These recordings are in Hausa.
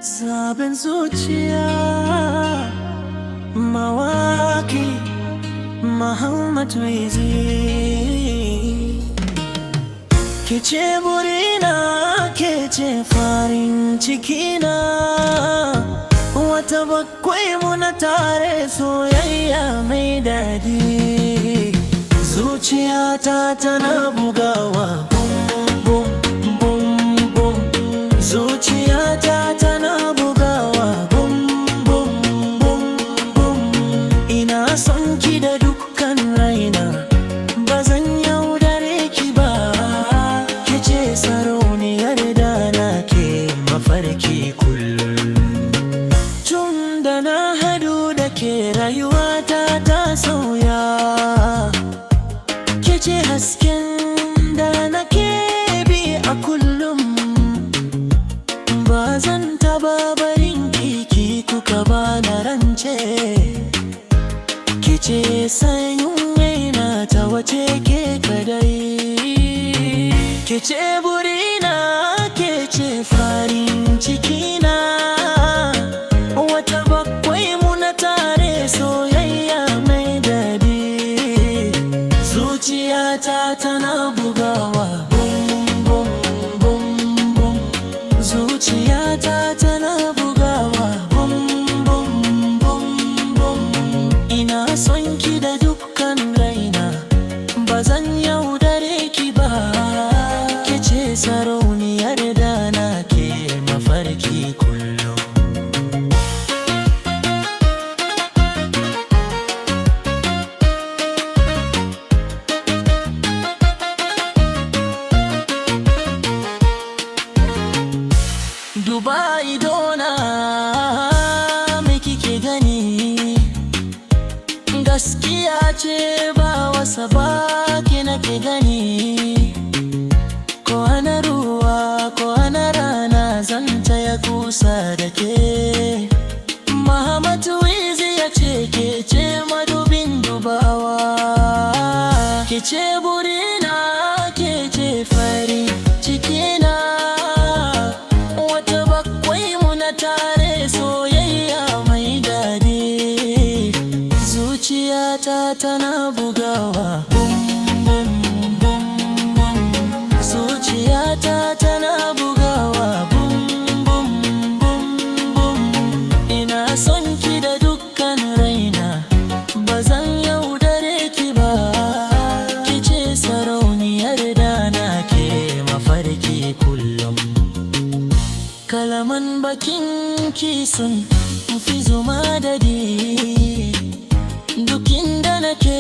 zaben zuciya. Mawaki Muhammad Waizi. Kece burina, kece farin cikina, wata bakwai muna tare, soyayya mai daɗi. Zuciyata tana bugawa bum bum bum bum. Zuciyata tana bugawa bum bum bum bum. Ina son ki da dukkan raina, ba zan yaudare ki ba. Kece sarauniyar da nake mafarki kullum. Tun da na hadu da ke, rayuwata ta sauya. Kece hasken da nake bi a kullum. Ba zan taba barin ki kuka ba na rance. Kece sanyin raina ta wace ke kadai. Kece burina, kece farin cikina, wata bakwai muna tare, soyayya mai daɗi. Zuciyata tana bugawa bum bum bum bum. Zuciyata tana bugawa bum bum bum bum. Ina son ki da dukkan raina, ba zan yaudare ki ba. Kece sarauniyar da nake mafarki kullum. Duba idona, me kike gani? Gaskiya ce ba wasa baki nake gani. Ko ana ruwa ko ana rana, zan taya kusa da ke. Muhammad Waizi ya ce kece madubin dubawa. Kece burina, kece farin cikina, wata bakwai muna tare, soyayya mai daɗi. Zuciyata tana bugawa bum bum bum bum. Zuciyata tana bugawa bum bum bum bum. Ina son ki da dukkan raina, ba zan yaudare ki ba. Kece sarauniyar da nake mafarki kullum. Kalaman bakin ki sun fi zuma daɗi. Duk inda nake,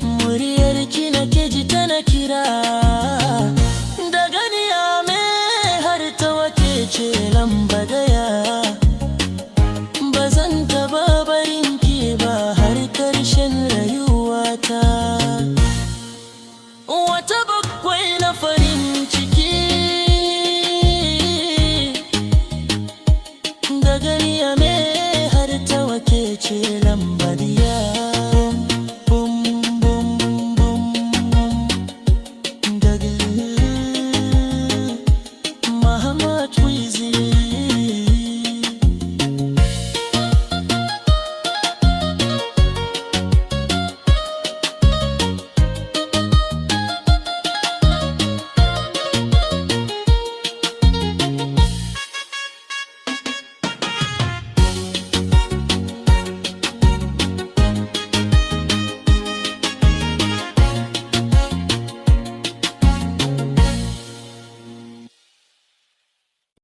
muryar ki nake ji tana kira. Da ganiya me har ta wake ce lamba daya. Ba zan taba barin ki ba har karshen rayuwata. Wata bakwai na farin ciki, da ganiya me har ta wake ce lamba daya. Bum bum bum bum. Muhammad Waizi.